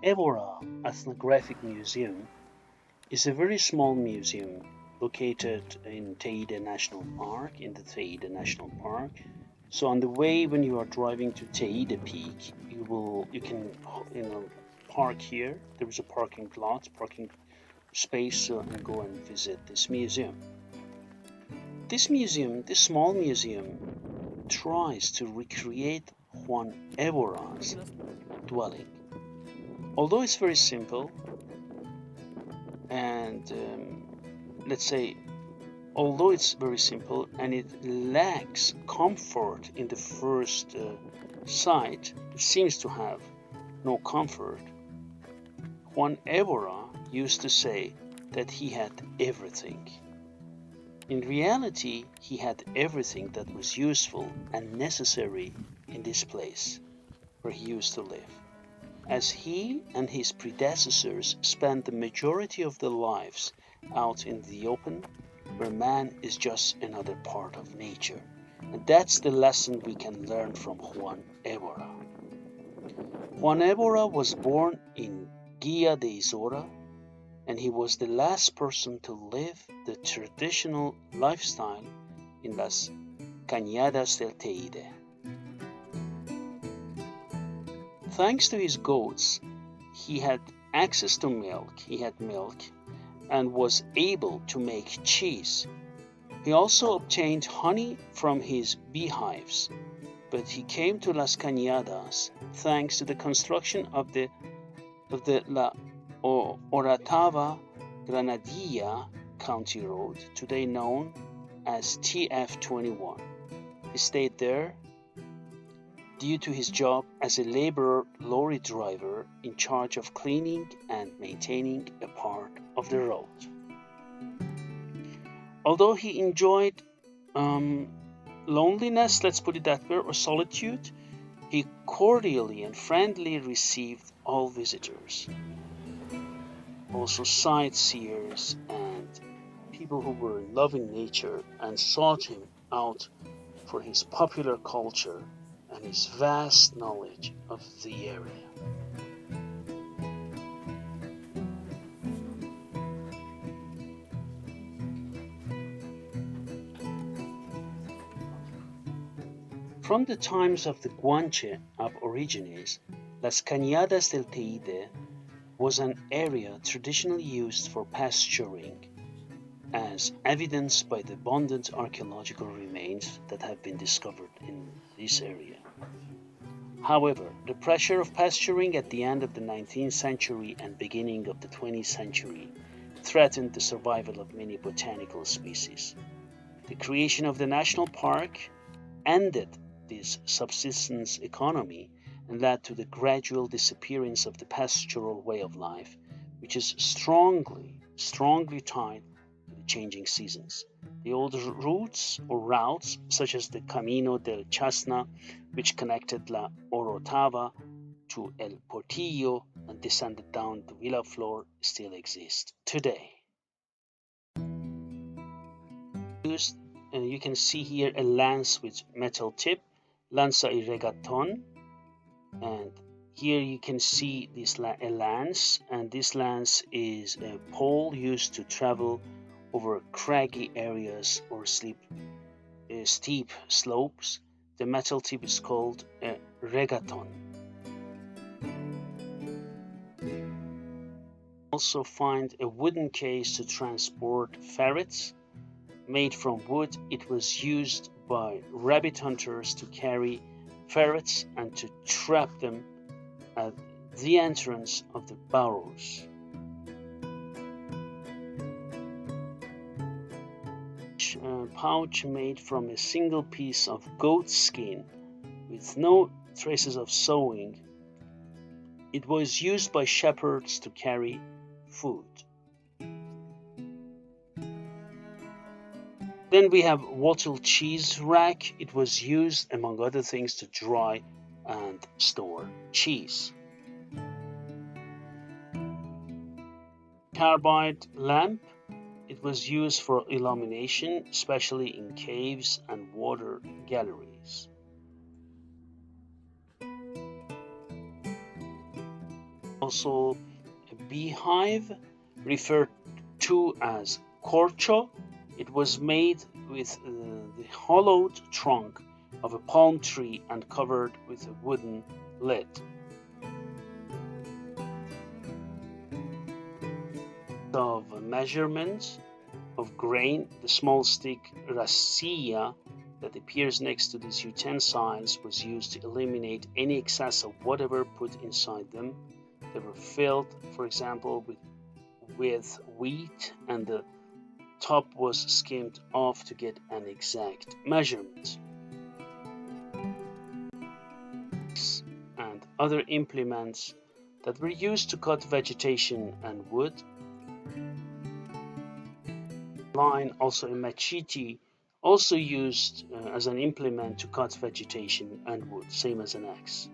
Évora Ethnographic Museum is a very small museum located in Teide National Park, in the Teide National Park. So on the way when you are driving to Teide Peak, you can park here. There is a parking space and go and visit this museum. This small museum, tries to recreate Juan Évora's dwelling. Although it's very simple, and although it's very simple and it lacks comfort in the first sight, it seems to have no comfort. Juan Évora used to say that he had everything. In reality, he had everything that was useful and necessary in this place where he used to live, as he and his predecessors spent the majority of their lives out in the open, where man is just another part of nature. And that's the lesson we can learn from Juan Évora. Juan Évora was born in Guia de Isora, and he was the last person to live the traditional lifestyle in Las Cañadas del Teide. Thanks to his goats, he had access to milk, and was able to make cheese. He also obtained honey from his beehives, but he came to Las Cañadas thanks to the construction of the La Oratava Granadilla County Road, today known as TF21. He stayed there due to his job as a laborer lorry driver in charge of cleaning and maintaining a part of the road. Although he enjoyed loneliness, let's put it that way, or solitude, he cordially and friendly received all visitors, also sightseers and people who were loving nature and sought him out for his popular culture and his vast knowledge of the area. From the times of the Guanche aborigines, Las Cañadas del Teide was an area traditionally used for pasturing, as evidenced by the abundant archaeological remains that have been discovered in this area. However, the pressure of pasturing at the end of the 19th century and beginning of the 20th century threatened the survival of many botanical species. The creation of the national park ended this subsistence economy and led to the gradual disappearance of the pastoral way of life, which is strongly tied to the changing seasons. The old routes, such as the CaminodeChasna, which connected La Orotava to El Portillo and descended down to Villaflor, still exist today. You can see here a lance with metal tip, lanza y regaton, and here you can see a lance, and this lance is a pole used to travel over craggy areas or steep slopes. The metal tip is called a regaton. Also find a wooden case to transport ferrets. Made from wood, it was used by rabbit hunters to carry ferrets and to trap them at the entrance of the burrows. Pouch made from a single piece of goat skin with no traces of sewing. It was used by shepherds to carry food. Then we have wattle cheese rack. It was used, among other things, to dry and store cheese. Carbide lamp. It was used for illumination, especially in caves and water galleries. Also, a beehive, referred to as corcho. It was made with the hollowed trunk of a palm tree and covered with a wooden lid. Of measurements of grain, the small stick racia that appears next to these utensils was used to eliminate any excess of whatever put inside them. They were filled, for example, with wheat, and the top was skimmed off to get an exact measurement. And other implements that were used to cut vegetation and wood. Line, also a machete, also used as an implement to cut vegetation and wood, same as an axe.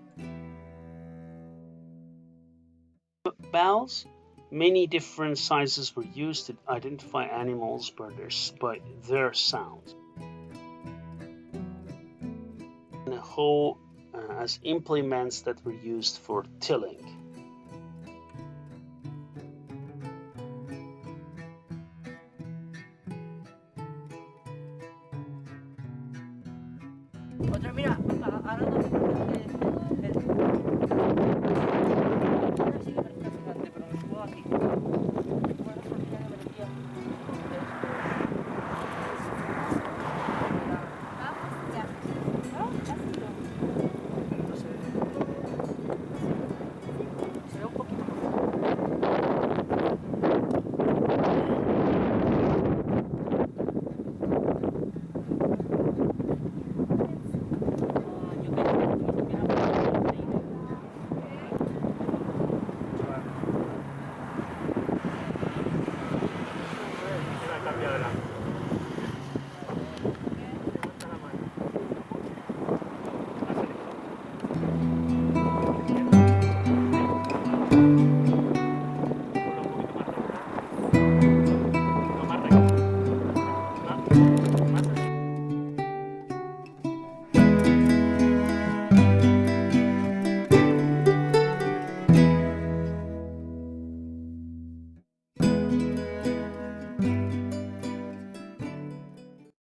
Bells, many different sizes were used to identify animals by their sound. And a hoe as implements that were used for tilling.